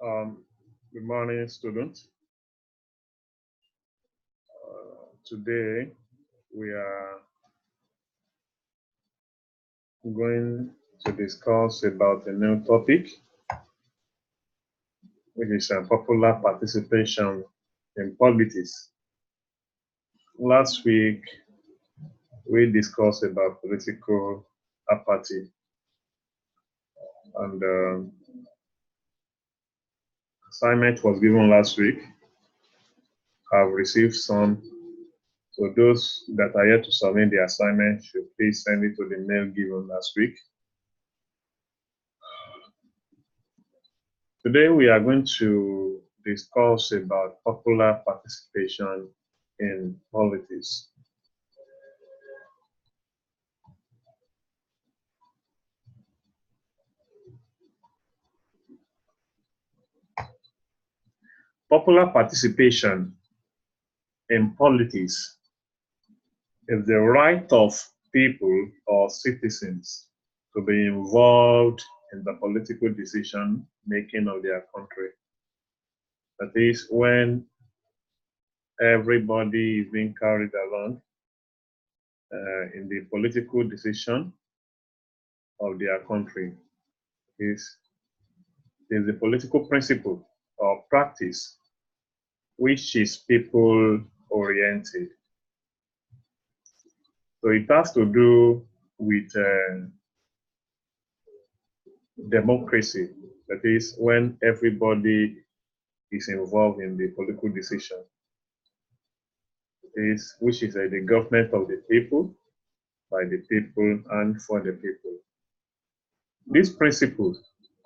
Good morning, students. Today we are going to discuss about a new topic, which is popular participation in politics. Last week, we discussed about political apathy, and assignment was given last week. I've received some. So those that are yet to submit the assignment should please send it to the mail given last week. Today we are going to discuss about popular participation in politics. Popular participation in politics is the right of people or citizens to be involved in the political decision making of their country. That is, when everybody is being carried along in the political decision of their country. Is the political principle or practice which is people oriented. So it has to do with democracy. That is, when everybody is involved in the political decision. Which is the government of the people, by the people, and for the people. This principle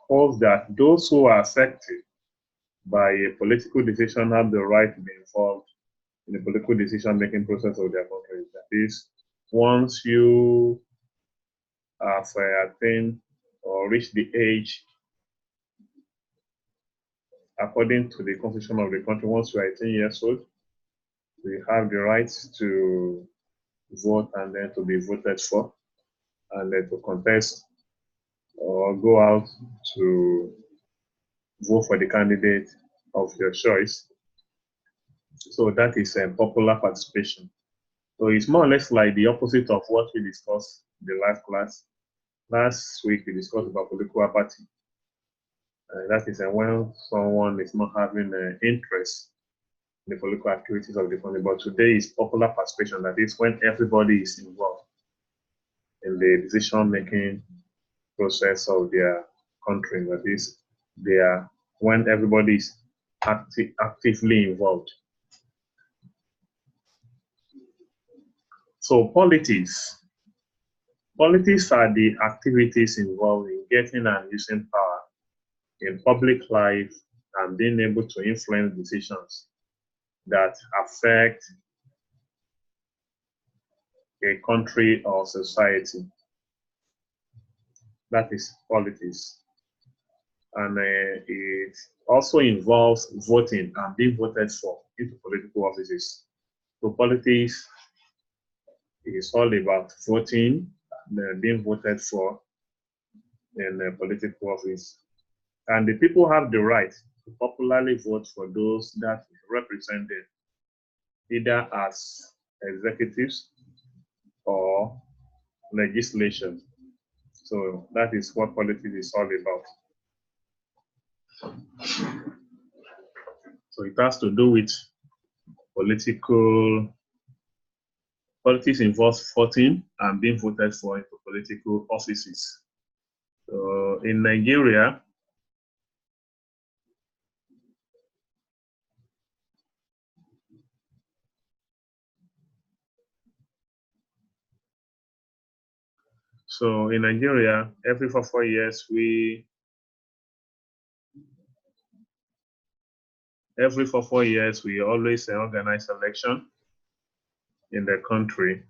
holds that those who are affected by a political decision have the right to be involved in the political decision-making process of their country. That is, once you have attained or reached the age according to the constitution of the country, once you are 18 years old, you have the right to vote and then to be voted for, and then to contest or go out to vote for the candidate of your choice. So that is popular participation. So it's more or less like the opposite of what we discussed in the last class. Last week we discussed about political apathy. That is when someone is not having an interest in the political activities of the country. But today is popular participation. That is when everybody is involved in the decision-making process of their country. That is, when everybody is actively involved. So politics are the activities involved in getting and using power in public life and being able to influence decisions that affect a country or society. That is politics. And it also involves voting and being voted for into political offices. So politics is all about voting and being voted for in a political office. And the people have the right to popularly vote for those that represent them, either as executives or legislation. So that is what politics is all about. So it has to do with politics involves voting and being voted for into political offices. So in Nigeria, every 4 years we always organize election in the country,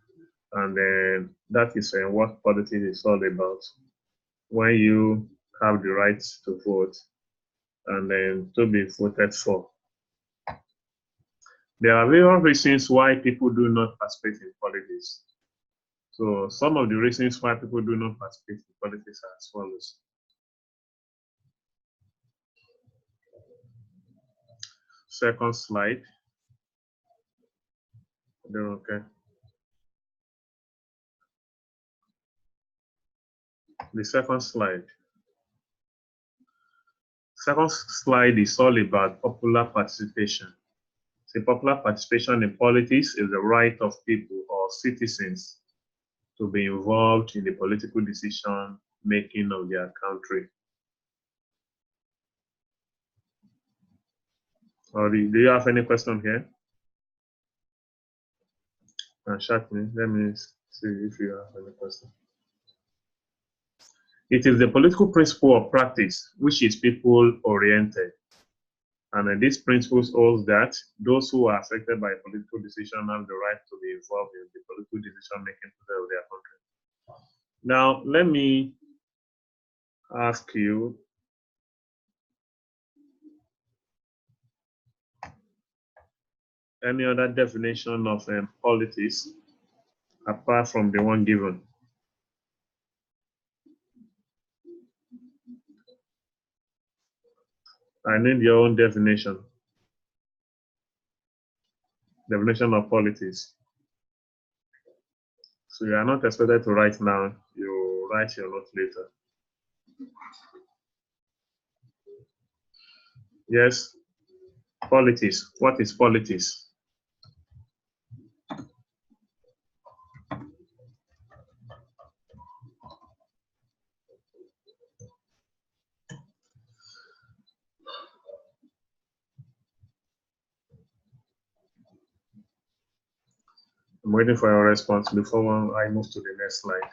and then that is what politics is all about. When you have the right to vote and then to be voted for. There are various reasons why people do not participate in politics. So some of the reasons why people do not participate in politics are as follows. Second slide. Okay. The second slide. Second slide is all about popular participation. So popular participation in politics is the right of people or citizens to be involved in the political decision making of their country. Or do you have any question here? Chat me. Let me see if you have any question. It is the political principle or practice which is people-oriented. And this principle holds that those who are affected by a political decision have the right to be involved in the political decision-making process of their country. Now, let me ask you, any other definition of politics apart from the one given? I need your own definition. Definition of politics. So you are not expected to write now, you write your note later. Yes, politics. What is politics? I'm waiting for your response before I move to the next slide.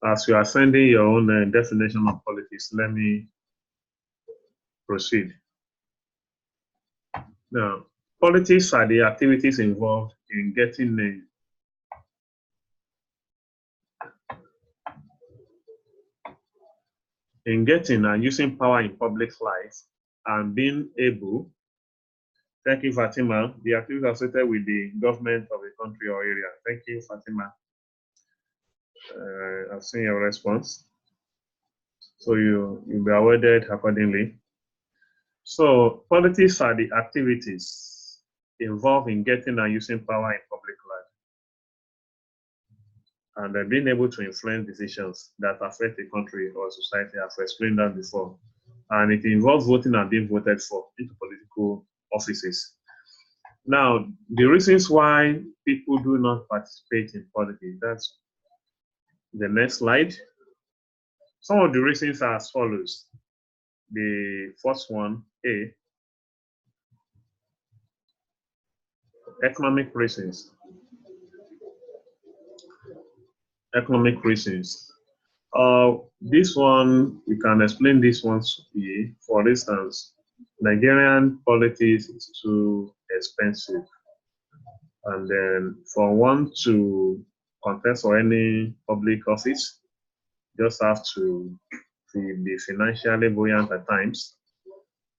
As you are sending your own definition of politics, let me proceed. Now, politics are the activities involved in getting and using power in public life and being able, thank you, Fatima, the activities associated with the government of a country or area. Thank you, Fatima. I've seen your response. So you'll be awarded accordingly. So politics are the activities involved in getting and using power in public life and being able to influence decisions that affect the country or society. I've explained that before. And it involves voting and being voted for into political offices. Now, the reasons why people do not participate in politics, that's the next slide. Some of the reasons are as follows. The first one, A, economic reasons. Economic reasons. This one, we can explain this one to be, for instance, Nigerian politics is too expensive. And then for one to contest for any public office, just have to be financially buoyant at times.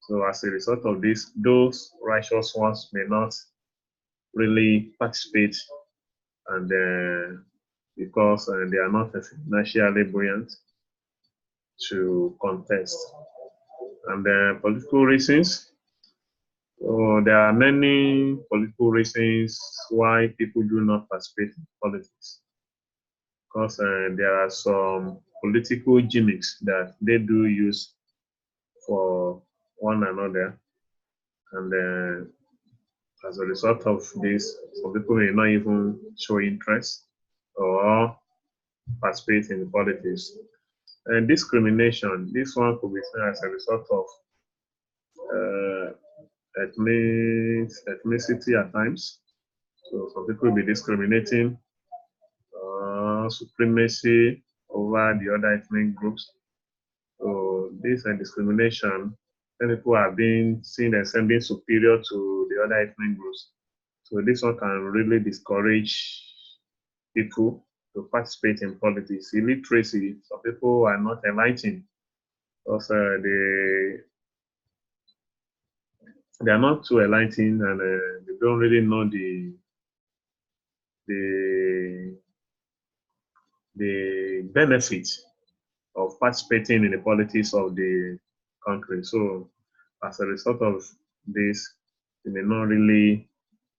So as a result of this, those righteous ones may not really participate, and because they are not financially buoyant to contest. And political reasons. So there are many political reasons why people do not participate in politics. Because there are some political gimmicks that they do use for one another, and as a result of this, some people may not even show interest or participate in politics. And discrimination, this one could be seen as a result of ethnicity at times. So some people will be discriminating supremacy over the other ethnic groups. So this discrimination, and people are being seen as being superior to the other ethnic groups. So this one can really discourage people to participate in politics. Illiteracy, some people are not enlightened because they are not too enlightened, and they don't really know the the benefits of participating in the politics of the country. So as a result of this, they may not really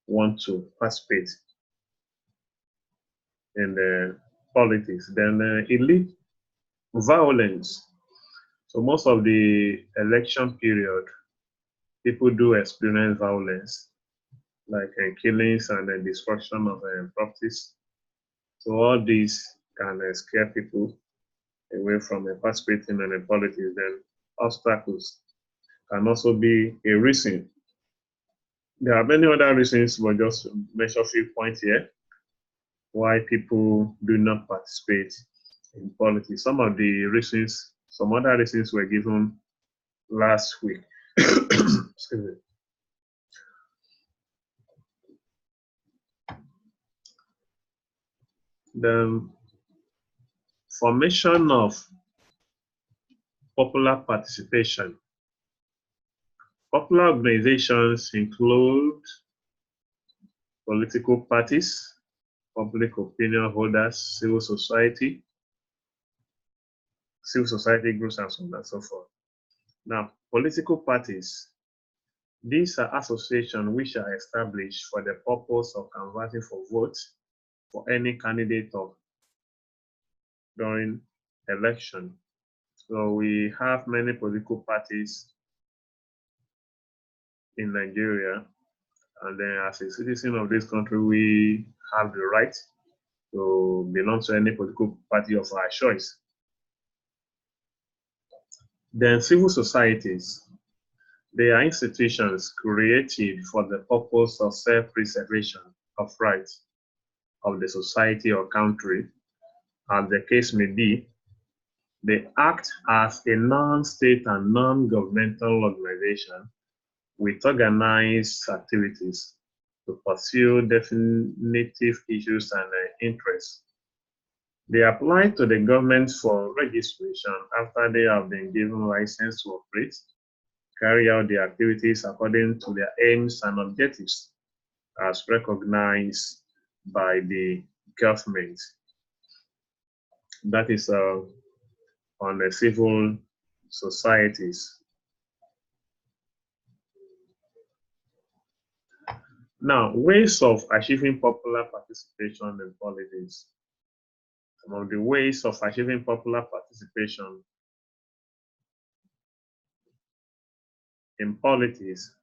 want to participate in the politics. Then elite violence. So most of the election period, people do experience violence, like killings and destruction of properties. So all these can scare people away from participating in politics. Then obstacles can also be a reason. There are many other reasons, but just mention a few points here why people do not participate in politics. Some of the reasons, some other reasons were given last week. Excuse me. The formation of popular participation. Popular organizations include political parties, public opinion holders, civil society groups, and so on and so forth. Now, political parties, these are associations which are established for the purpose of canvassing for votes for any candidate during election. So we have many political parties in Nigeria, and then as a citizen of this country, we have the right to belong to any political party of our choice. Then civil societies, they are institutions created for the purpose of self-preservation of rights of the society or country, as the case may be. They act as a non-state and non-governmental organization with organized activities to pursue definitive issues and interests. They apply to the government for registration after they have been given license to operate, carry out their activities according to their aims and objectives as recognized by the government. That is on the civil societies. Now, ways of achieving popular participation in politics. Some of the ways of achieving popular participation in politics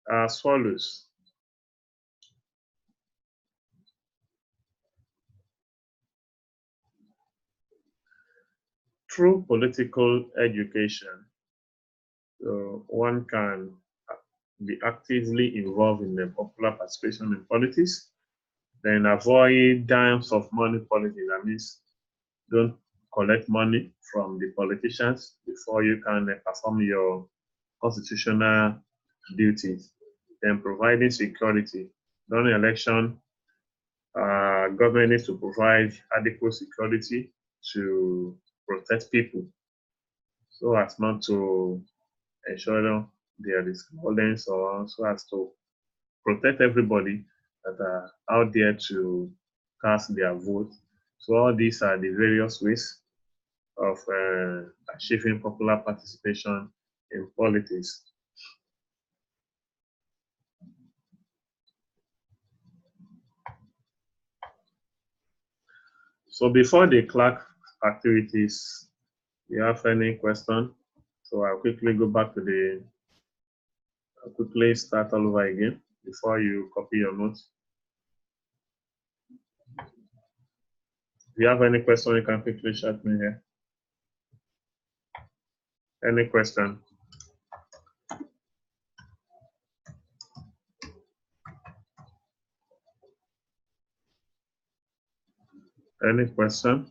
are as follows. Through political education, so one can be actively involved in the popular participation in politics, then avoid dimes of money politics. That means don't collect money from the politicians before you can perform your constitutional duties. Then providing security. During election, government needs to provide adequate security to protect people so as not to ensure there is violence, or so as to protect everybody that are out there to cast their vote. So all these are the various ways of achieving popular participation in politics. So before the clerk activities, you have any question? So I'll quickly go back to I'll quickly start all over again before you copy your notes. If you have any question, you can quickly shout me here. Any question? Any question?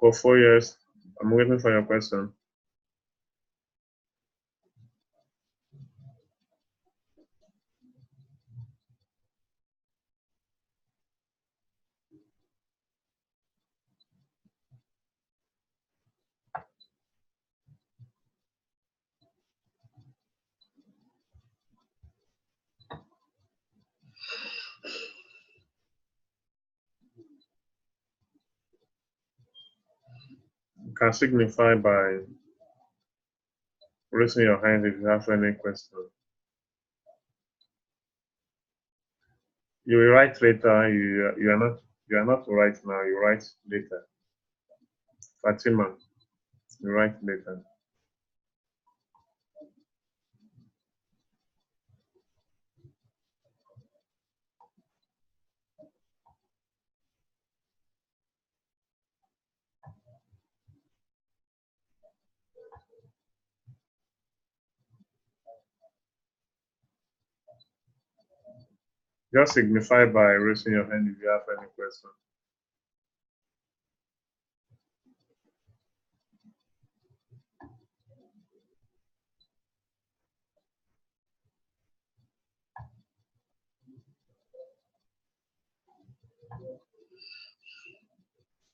For 4 years. I'm waiting for your question. You can signify by raising your hand if you have any question. You will write later. You are not to write now. You write later. Fatima, you write later. Just signify by raising your hand if you have any question.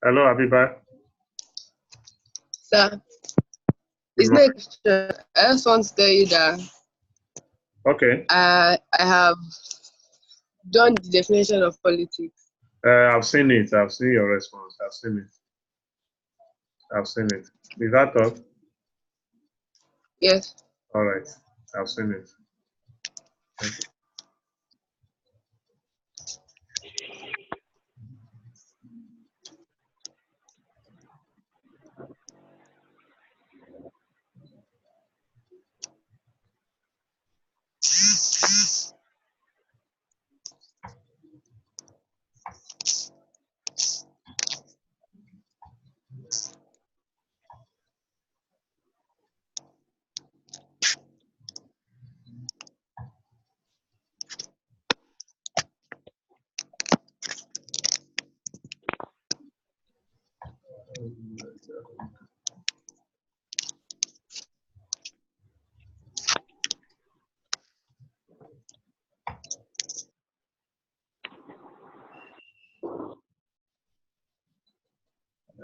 Hello, Abiba. Sir, it's not a question. I just want to tell you that Okay. I have done the definition of politics. I've seen it. I've seen your response. I've seen it. I've seen it. Is that all? Yes. All right. I've seen it. Thank you.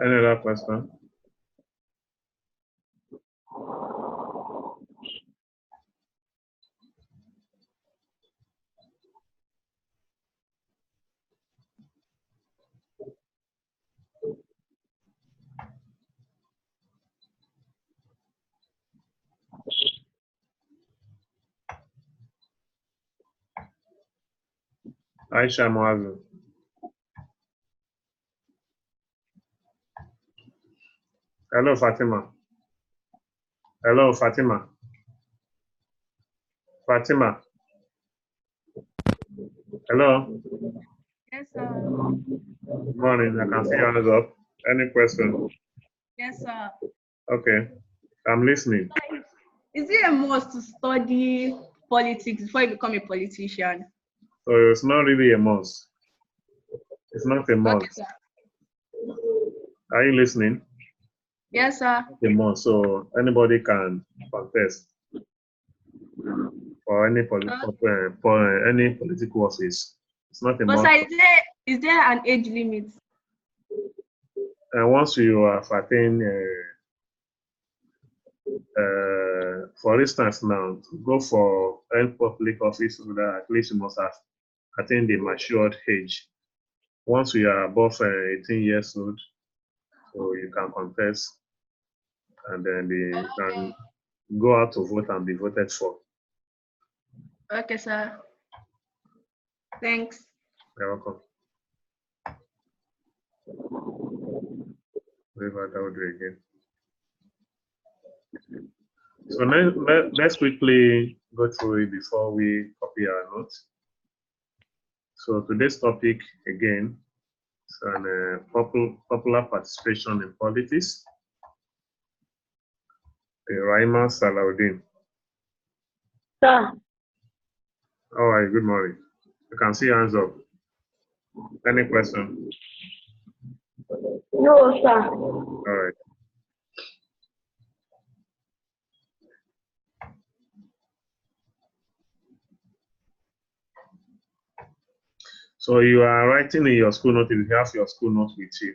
Any other question? Aisha Moazu. Hello, Fatima. Hello, Fatima. Fatima. Hello. Yes, sir. Good morning. I can see your hands up. Any question? Yes, sir. Okay. I'm listening. Is it a must to study politics before you become a politician? So it's not really a must. It's not a Okay, must. sir. Are you listening? Yes, sir. A must. So anybody can contest for any any political office. It's not a But must. sir, is there an age limit? And once you have attained, for instance, now to go for any public office, so that at least you must have attained the matured age. Once you are above 18 years old, so you can contest, and then you can go out to vote and be voted for. Okay, sir. Thanks. You're welcome. River, that would do again. So let's quickly go through it before we copy our notes. So today's topic again is on popular participation in politics. Raima Salaudin. Sir, All right, good morning. You can see hands up. Any question? No, sir. All right. So you are writing in your school note. If you have your school note with you,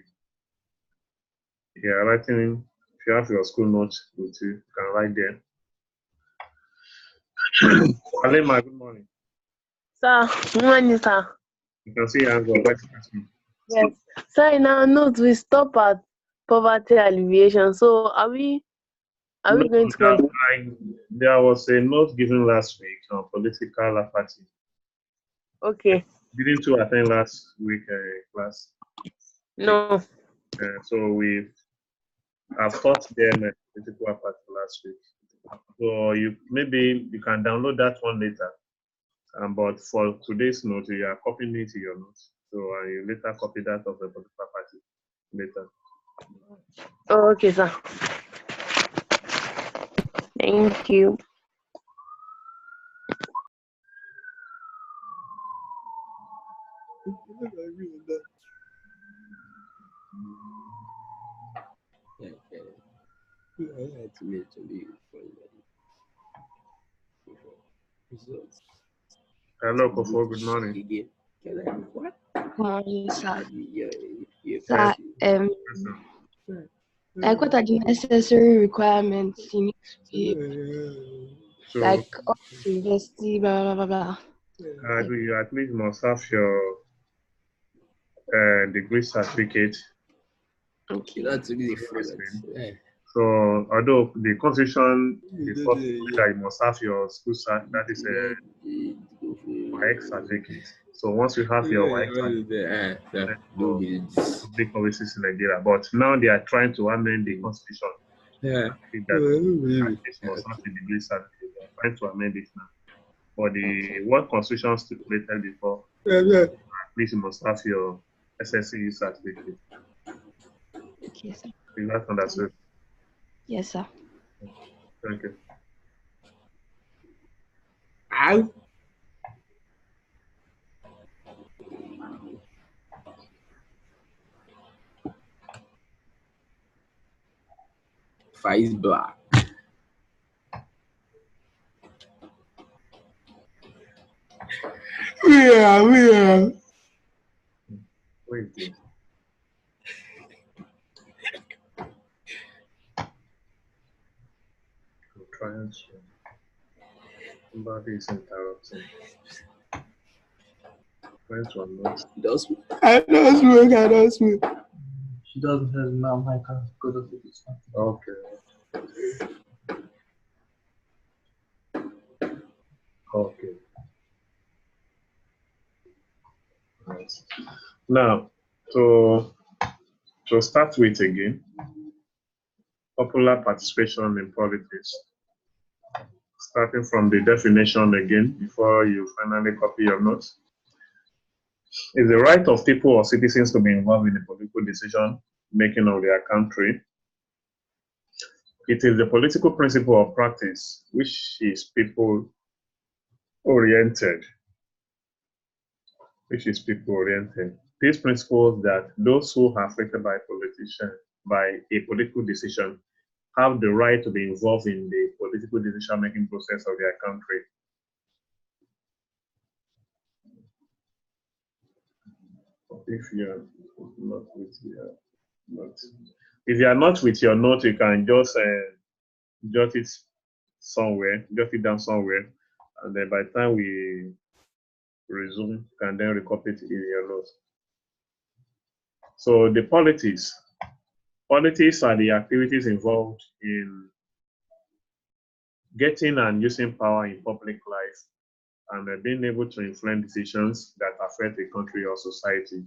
you are writing. If you have your school note with you, you can write there. Alema, good morning. Sir, good morning, sir. You can see your hands up. Let's ask me. Yes. Sir, in our notes, we stop at poverty alleviation. So are we No, going to continue? there was a note given last week on political apathy. Okay. Didn't you attend last week class? No. So we have taught them political apathy last week. So maybe you can download that one later. But for today's note, you are copying it to your notes. So you later copy that of the political party later. Oh, okay, sir. Thank you. Hello, Kofo. Good morning. Good morning, sir. Sir, like what are the necessary requirements you need to be So, like up to university, blah blah blah blah. you at least must have your degree certificate. Okay. So, although the constitution before that you must have your school cert, that is a WAEC certificate. So once you have your WAEC certificate, public services in Nigeria. But now they are trying to amend the constitution. Yeah. That this must have the degree certificate. They are trying to amend it now. But what constitution stipulated before, at least you must have your SSC certificate. Okay, sir. Is that understood? Yes, sir. Thank you. Ow. Face black. Yeah. Wait, please. I'm trying to. Somebody is interrupting. Trying to unlock. I don't smoke. She doesn't have mom. I can't go to the stuff. Okay. Okay. Right. Now, to start with again, popular participation in politics. Starting from the definition again, before you finally copy your notes, is the right of people or citizens to be involved in the political decision making of their country. It is the political principle or practice which is people oriented. These principles that those who are affected by a political decision have the right to be involved in the political decision-making process of their country. If you are not with your note, if you are not with your note, you can just jot it down somewhere, and then by the time we resume, you can then recopy it in your notes. So the politics are the activities involved in getting and using power in public life and being able to influence decisions that affect a country or society.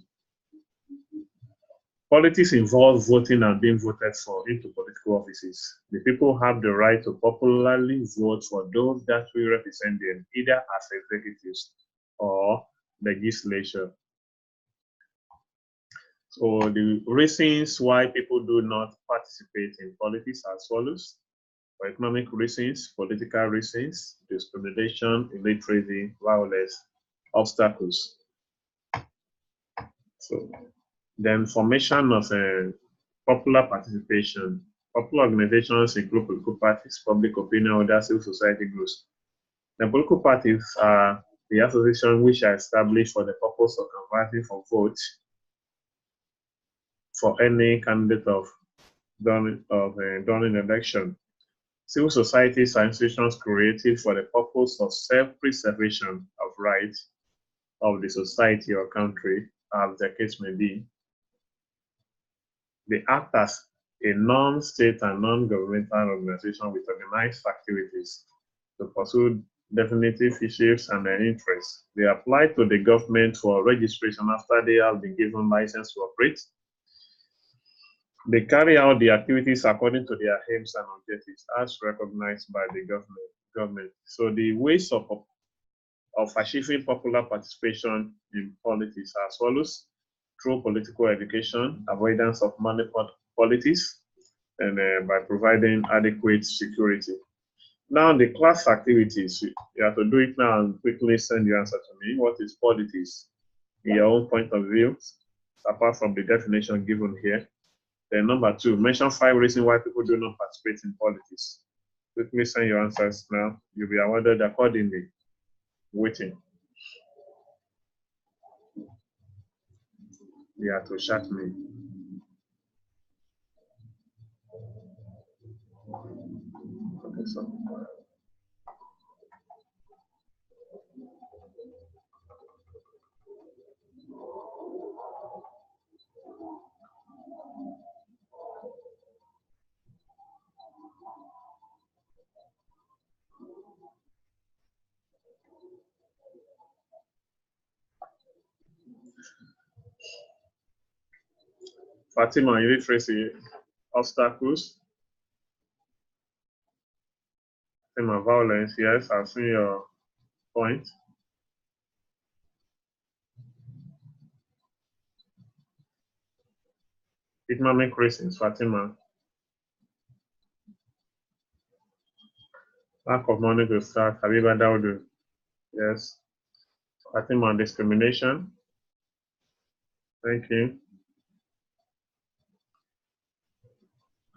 Politics involves voting and being voted for into political offices. The people have the right to popularly vote for those that will represent them, either as executives or legislature. So the reasons why people do not participate in politics are as follows: for economic reasons, political reasons, discrimination, illiteracy, violence, obstacles. So the formation of Popular participation. Popular organizations include political parties, public opinion, other civil society groups. The political parties are the association which are established for the purpose of converting for votes for any candidate during election. Civil societies are institutions created for the purpose of self-preservation of rights of the society or country, as the case may be. They act as a non-state and non-governmental organization with organized activities to pursue definitive issues and their interests. They apply to the government for registration after they have been given license to operate. They carry out the activities according to their aims and objectives as recognized by the government. So the ways of achieving popular participation in politics are as follows: through political education, avoidance of money politics, and by providing adequate security. Now, the class activities, you have to do it now and quickly send your answer to me. What is politics in your own point of view, apart from the definition given here? Then number 2, mention 5 reasons why people do not participate in politics. Quickly send your answers now. You'll be awarded accordingly. Waiting. You have to chat me. Okay, so. Fatima, you literacy obstacles. Fatima, violence, yes, I've seen your point. Economic reasons, Fatima. Lack of money to start, Habiba Daudu. Yes. Fatima, discrimination. Thank you.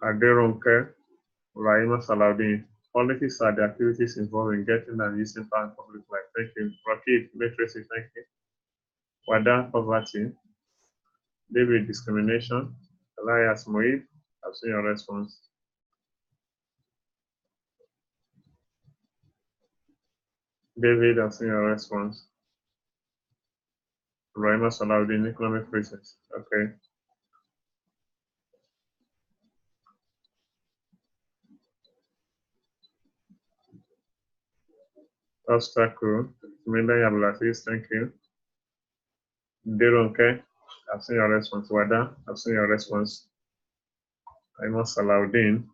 Aderonke, Raima Salaudin. Politics are the activities involved in getting and using power in public life. Thank you. Rakib, literacy, thank you. Wada, poverty. David, discrimination. Elias Moib, I've seen your response. David, I've seen your response. Raima Salaudin, economic reasons. Okay. Obstacle. Minda Yablatis, thank you. Deronke, I've seen your response. Wada, I've seen your response. Raima Salaudin.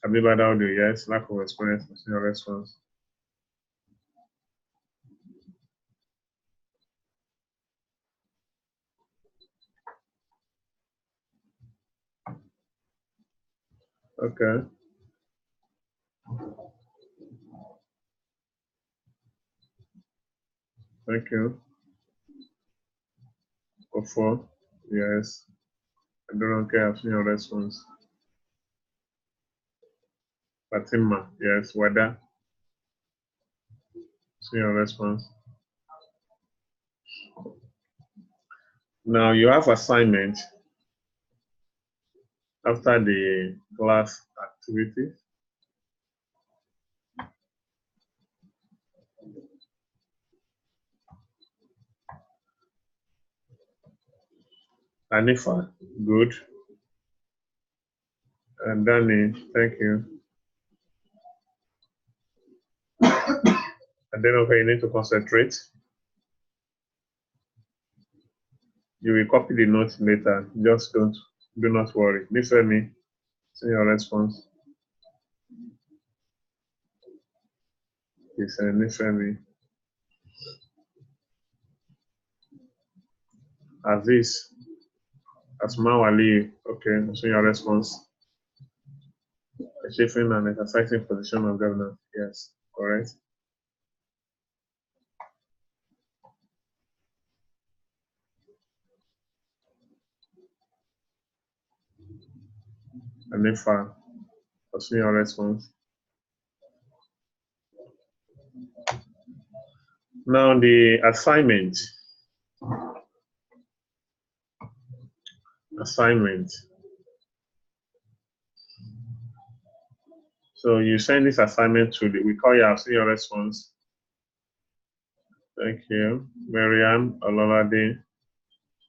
Habiba Daudu, yes. Lack of experience, I've seen your response. Okay. Thank you. Ofo, yes. I don't care, I've seen your response. Fatima, yes. Wada, see your response. Now you have assignment after the class activity. Anifa, good. And Danny, thank you. And then okay, you need to concentrate. You will copy the notes later. Just do not worry. Listen me. See your response. Listen me. Aziz, Asma Wali, okay, see your response. Achieving and exercising position of governance, yes, correct. and then for your response. Now the assignment. So you send this assignment to we call you, I've seen your response. Thank you. Mariam, Ololade,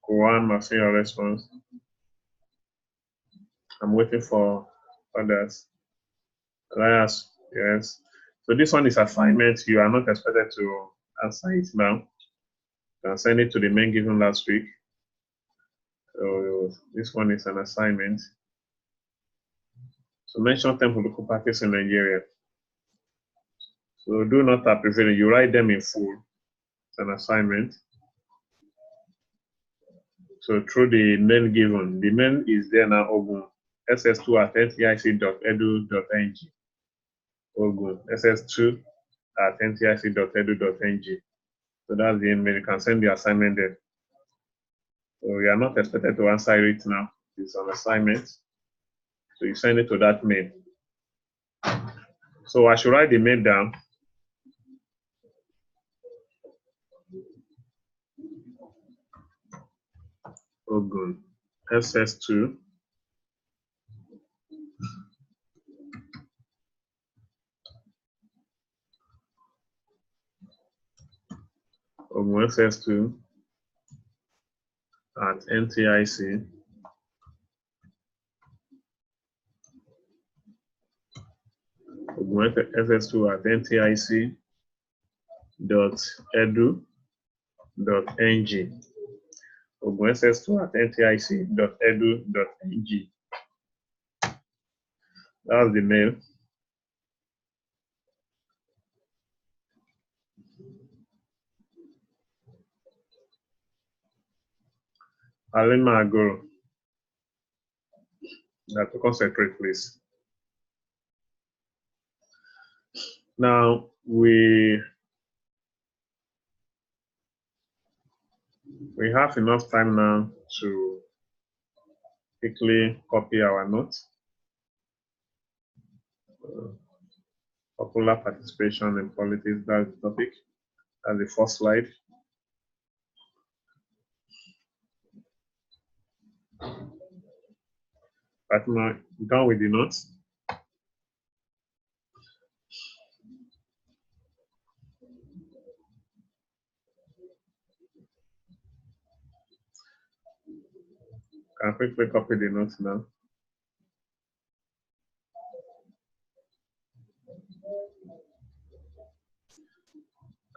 Kuwan, I've seen your response. I'm waiting for others. Elias, yes. So this one is assignment. You are not expected to answer it now. You can send it to the main given last week. So this one is an assignment. So mention 10 political parties in Nigeria. So do not abbreviate. You write them in full. It's an assignment. So through the mail given, the mail is there now. Ogun ss2@ntic.edu.ng. Ogun ss2@ntic.edu.ng. So that's the email. You can send the assignment there. So you are not expected to answer it now. It's an assignment. So you send it to that mail. So I should write the mail down. Ogun ss2 Ogun ss2 at NTIC. Ogun ss2 at NTIC.edu.ng. Ogun ss2 at NTIC.edu.ng. That's the mail. Alima Agoro. You have to concentrate, please. Now we have enough time now to quickly copy our notes. Popular participation in politics, that's the topic. That's the first slide. Fatima, done with the notes? Can quickly copy the notes now.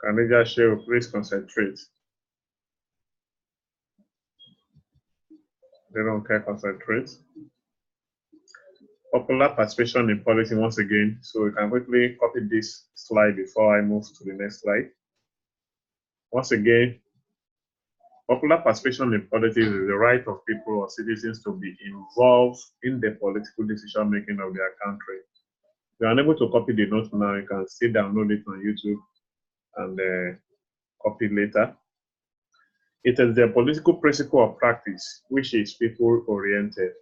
Can they just share? Please concentrate. They don't care, concentrate. Popular participation in policy once again. So you can quickly copy this slide before I move to the next slide. Once again, popular participation in politics is the right of people or citizens to be involved in the political decision making of their country. If you are unable to copy the notes now, you can still download it on YouTube and copy later. It is the political principle of practice, which is people-oriented.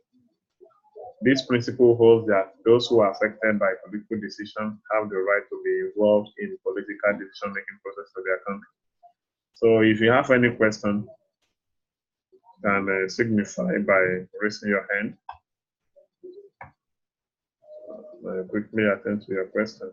This principle holds that those who are affected by political decisions have the right to be involved in political decision-making process of their country. So if you have any question, can signify by raising your hand. I'll quickly attend to your question.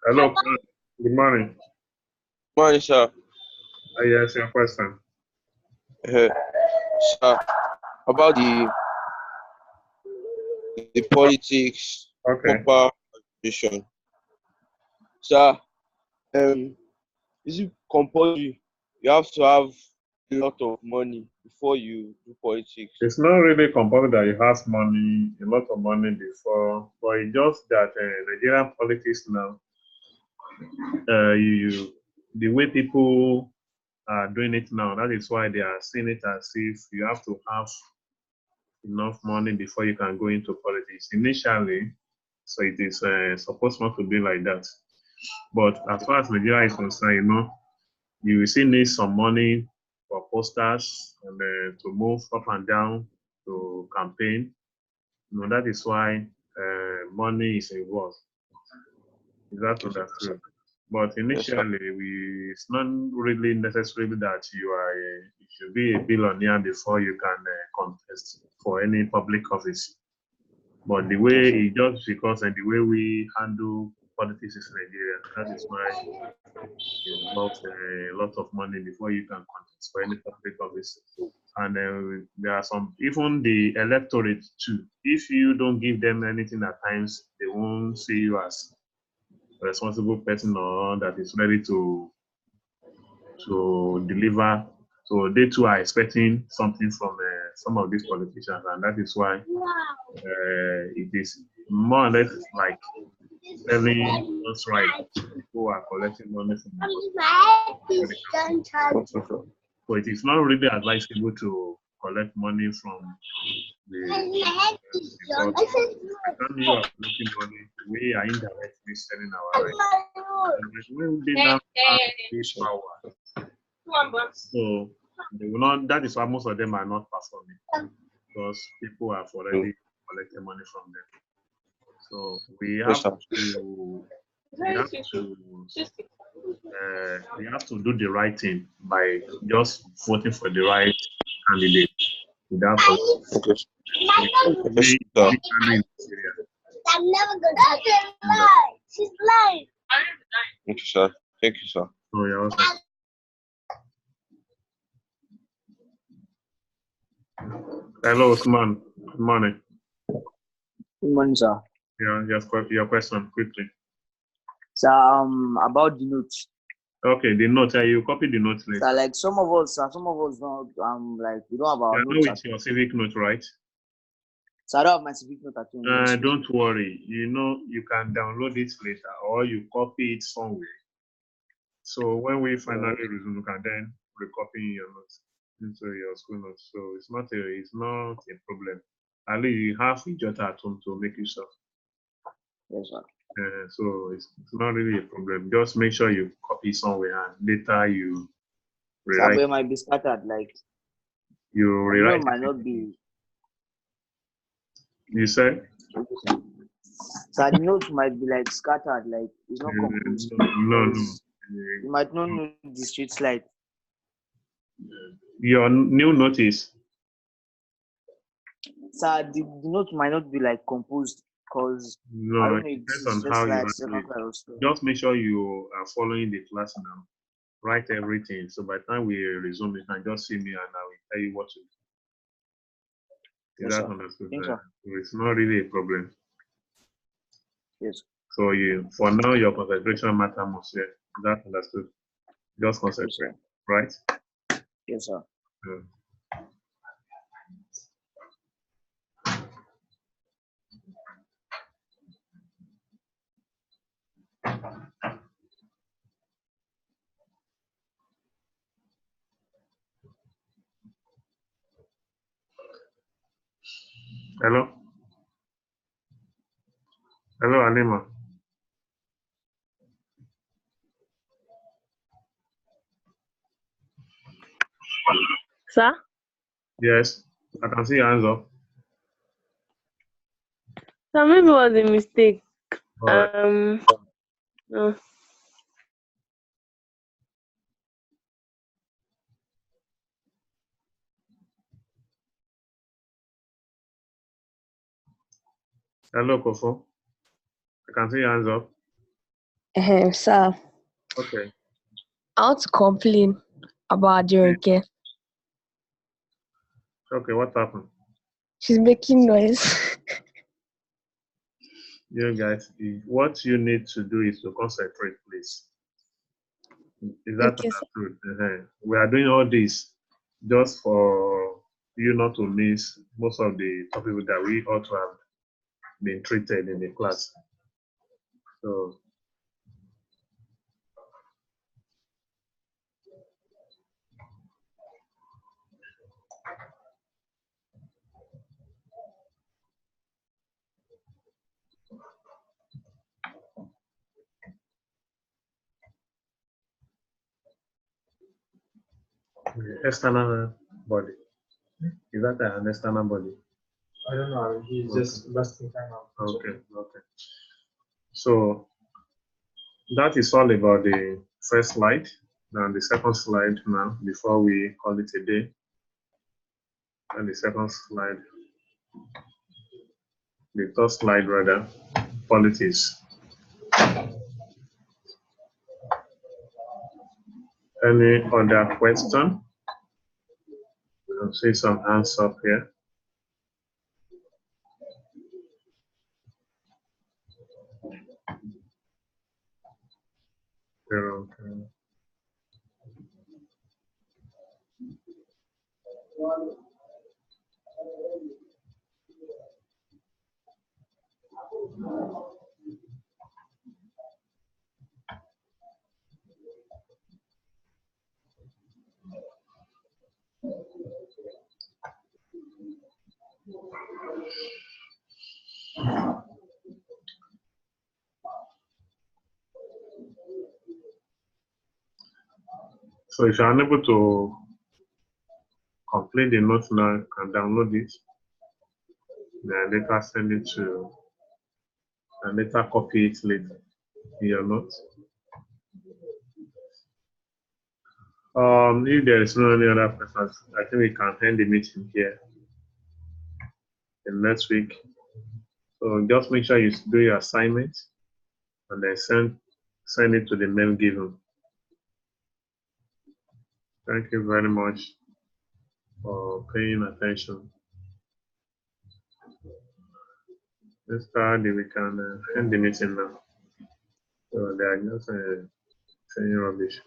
Hello, good morning. Morning, sir. Yes, your question. Sir, about the politics, Okay. proper education. Sir, is it compulsory? You have to have a lot of money before you do politics. It's not really compulsory that you have money, a lot of money before, but it's just that Nigerian politics now, the way people are doing it now, that is why they are seeing it as if you have to have enough money before you can go into politics. Initially, so it is supposed not to be like that. But as far as Nigeria is concerned, you will still need some money for posters and to move up and down to campaign. That is why money is involved. Is that understood? But initially, it's not really necessarily that you should be a billionaire before you can contest for any public office. But the way it just because and the way we handle politics in Nigeria, that is why it involves a lot of money before you can contest for any public office. And there are some, even the electorate too. If you don't give them anything at times, they won't see you as a responsible person or that is ready to deliver. So they too are expecting something from some of these politicians, and that is why it is more or less like selling us right. People are collecting money from so it is not really advisable to collect money from the because you are collecting money, we are indirectly selling our rights. And when they now have this power, so they will not. That is why most of them are not performing because people have already collected money from them. So we have to do the right thing by just voting for the right candidate without She's lying. Thank you, sir. Thank you, sir. Oh, yeah, okay. Hello, Usman. Good morning. Good morning, sir. Yeah, just your question quickly. So, about the notes. Okay, the note. You copy the notes later. So, like some of us don't like we don't have our notes. It's your civic note, right? So I don't have my civic note at home. Don't worry. You can download it later, or you copy it somewhere. So when we finally resume, you can then recopy your notes into your school notes. So it's not a problem. At least you have Jota at home to make use of. Yes, sir. So it's not really a problem. Just make sure you copy somewhere and later you rewrite. Somewhere might be scattered, like you rewrite. Might not be. You said? So the notes might be like scattered, like it's not composed. No. You might not know the street slide. Your new notice. So the note might not be like composed because no, it depends on how you just make sure you are following the class now. Write everything. So by the time we resume, you can just see me and I will tell you what to do. Is that understood? So it's not really a problem. Yes. So for now, your concentration matter most. Yes. Is that understood? Just concentrate, right? Yes, sir. Hello, Alima. Sir? Yes, I can see your hands up. So maybe it was a mistake. Right. No. Hello, Kofo. I can see your hands up. Sir. Okay. I want to complain about the request. Okay, what happened? She's making noise. You guys, what you need to do is to concentrate, please. Is that Okay, sir. understood? We are doing all this just for you not to miss most of the topics that we ought to have been treated in the class. So, the external body. Is that an external body? I don't know. He's just resting time out. Okay, okay. So that is all about the first slide. And the second slide now, before we call it a day. And the second slide, the third slide rather, politics. Any other question? You can see some hands up here. Okay. So if you're unable to complete the notes now, you can download it. Then later send it to, and later copy it later in your notes. If there is no any other questions, I think we can end the meeting here. And next week. So just make sure you do your assignment and then send it to the mail given. Thank you very much for paying attention. Let's start we can end the meeting now. So they are just saying rubbish.